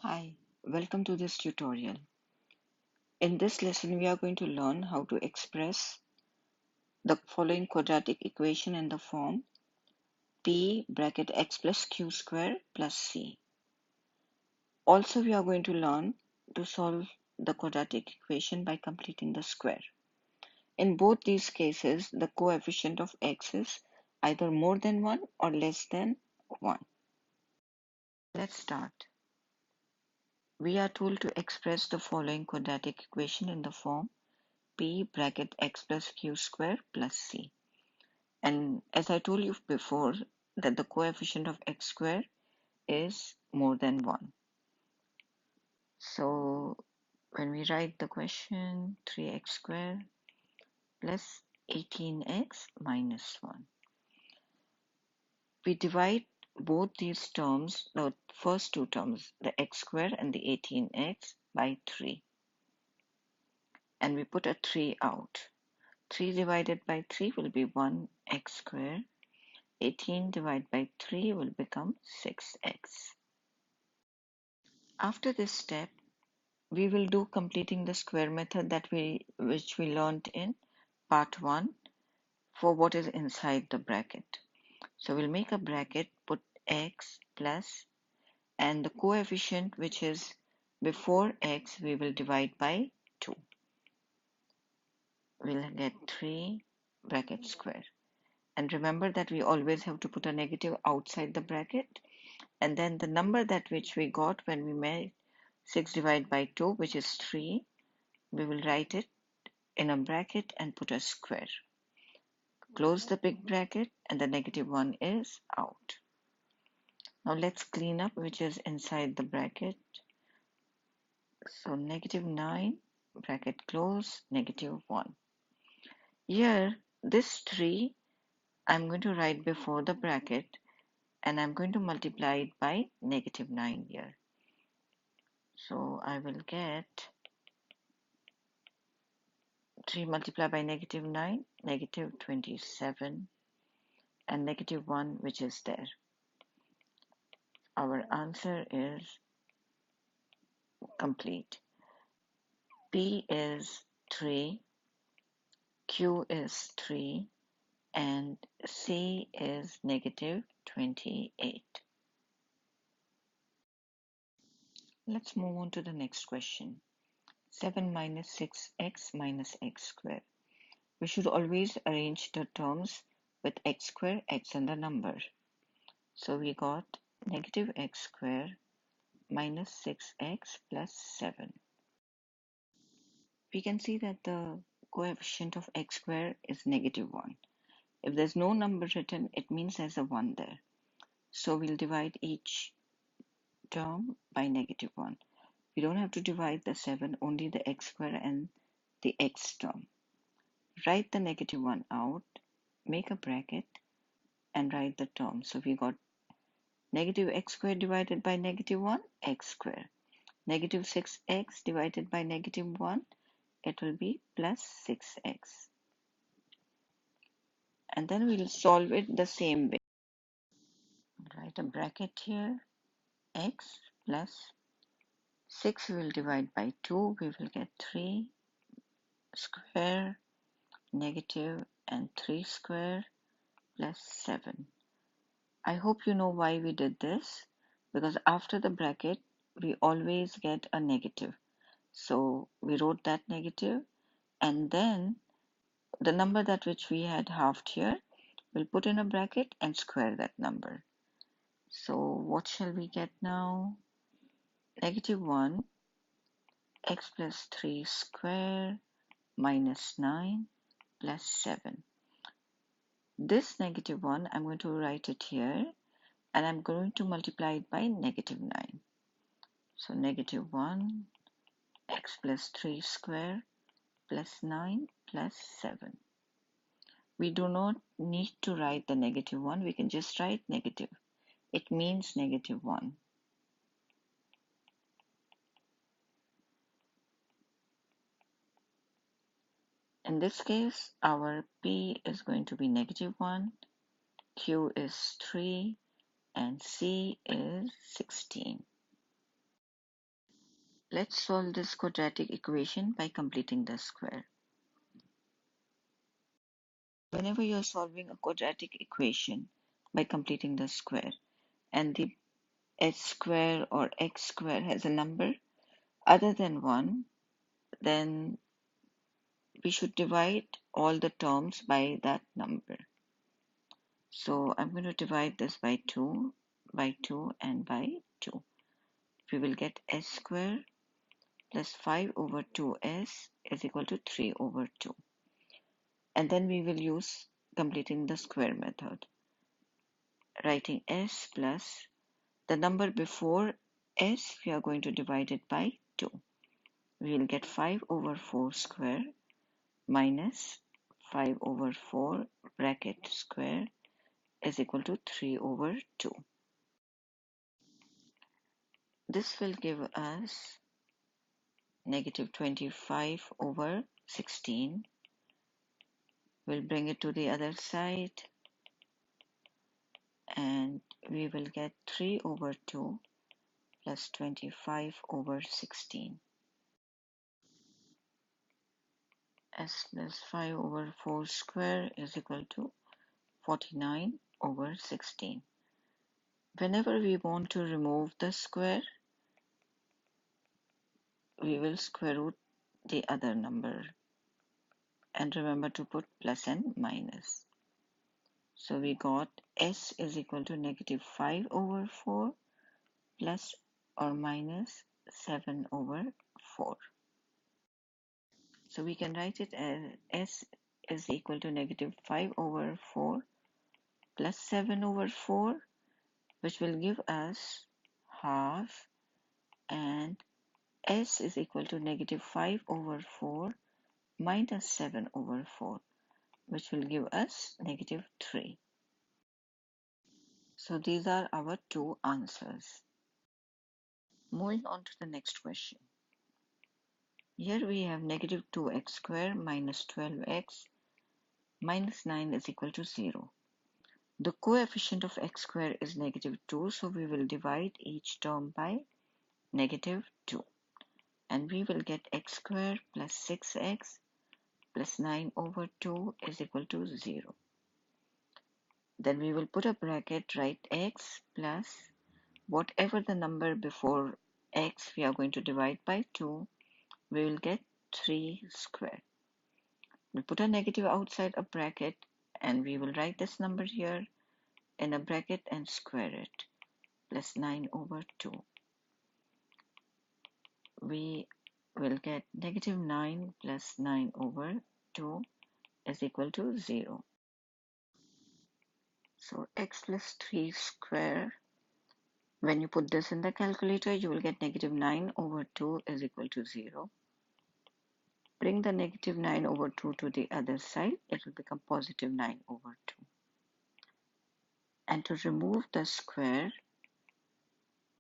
Hi, welcome to this tutorial. In this lesson, we are going to learn how to express the following quadratic equation in the form p bracket x plus q square plus c. Also, we are going to learn to solve the quadratic equation by completing the square. In both these cases, the coefficient of x is either more than 1 or less than 1. Let's start. We are told to express the following quadratic equation in the form p bracket x plus q square plus c. And as I told you before, that the coefficient of x square is more than 1. So when we write the question, 3x square plus 18x minus 1. We divide both these terms, the first two terms, the x square and the 18x, by 3. And we put a 3 out. 3 divided by 3 will be 1x square. 18 divided by 3 will become 6x. After this step, we will do completing the square method which we learned in part 1 for what is inside the bracket. So we'll make a bracket, put x plus, and the coefficient which is before x we will divide by 2. We'll get 3 bracket square. And remember that we always have to put a negative outside the bracket. And then the number that which we got when we made 6 divided by 2, which is 3, we will write it in a bracket and put a square. Close the big bracket and the negative 1 is out. Now let's clean up which is inside the bracket. So negative 9, bracket close, negative 1. Here, this 3, I'm going to write before the bracket and I'm going to multiply it by negative 9 here. So I will get 3 multiplied by negative 9, negative 27, and negative 1 which is there. Our answer is complete. P is 3, Q is 3, and C is negative 28. Let's move on to the next question. 7 minus 6x minus x square. We should always arrange the terms with x square, x and the number. So we got negative x square minus 6x plus 7. We can see that the coefficient of x square is negative 1. If there's no number written, it means there's a 1 there. So we'll divide each term by negative 1. We don't have to divide the 7, only the x square and the x term. Write the negative 1 out, make a bracket, and write the term. So we got negative x square divided by negative 1, x square. Negative 6x divided by negative 1, it will be plus 6x. And then we'll solve it the same way. Write a bracket here, x plus 6 we will divide by 2, we will get 3 square, negative, and 3 square plus 7. I hope you know why we did this, because after the bracket we always get a negative. So we wrote that negative, and then the number that which we had halved here, we'll put in a bracket and square that number. So what shall we get now? Negative 1, x plus 3 square minus 9 plus 7. This negative 1, I'm going to write it here, and I'm going to multiply it by negative 9. So negative 1, x plus 3 square plus 9 plus 7. We do not need to write the negative 1, we can just write negative. It means negative 1. In this case, our P is going to be negative 1, Q is 3, and C is 16. Let's solve this quadratic equation by completing the square. Whenever you're solving a quadratic equation by completing the square and the h square or x square has a number other than 1, then we should divide all the terms by that number. So I'm going to divide this by 2, and by 2. We will get s square plus 5 over 2s is equal to 3 over 2. And then we will use completing the square method, writing s plus the number before s, we are going to divide it by 2. We will get 5 over 4 square minus 5 over 4 bracket square is equal to 3 over 2. This will give us negative 25 over 16. We'll bring it to the other side and we will get 3 over 2 plus 25 over 16. S plus 5 over 4 square is equal to 49 over 16. Whenever we want to remove the square, we will square root the other number. And remember to put plus and minus. So we got s is equal to negative 5 over 4 plus or minus 7 over 4. So we can write it as s is equal to negative 5 over 4 plus 7 over 4, which will give us half, and s is equal to negative 5 over 4 minus 7 over 4, which will give us negative 3. So these are our two answers. Moving on to the next question. Here we have negative 2x squared minus 12x minus 9 is equal to 0. The coefficient of x squared is negative 2, so we will divide each term by negative 2. And we will get x squared plus 6x plus 9 over 2 is equal to 0. Then we will put a bracket, write x plus whatever the number before x we are going to divide by 2, we will get 3 squared. We'll put a negative outside a bracket and we will write this number here in a bracket and square it, plus 9 over 2. We will get negative 9 plus 9 over 2 is equal to 0. So x plus 3 square, when you put this in the calculator, you will get negative 9 over 2 is equal to 0. Bring the negative 9 over 2 to the other side, it will become positive 9 over 2. And to remove the square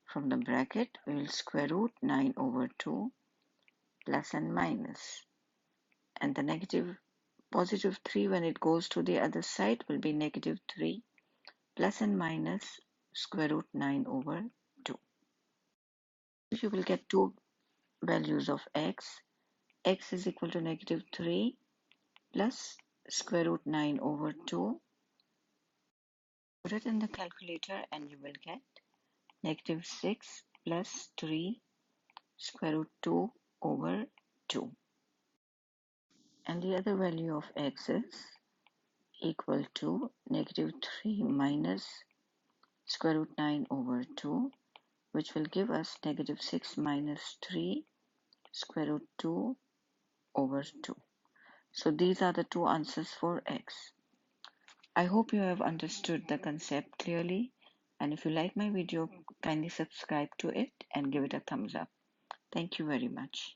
from the bracket, we will square root 9 over 2 plus and minus. And the negative positive 3 when it goes to the other side will be negative 3 plus and minus square root 9 over 2. You will get two values of x. X is equal to negative 3 plus square root 9 over 2. Put it in the calculator and you will get negative 6 plus 3 square root 2 over 2. And the other value of x is equal to negative 3 minus square root 9 over 2, which will give us negative 6 minus 3 square root 2 over 2. So these are the two answers for x. I hope you have understood the concept clearly, and if you like my video, kindly subscribe to it and give it a thumbs up. Thank you very much.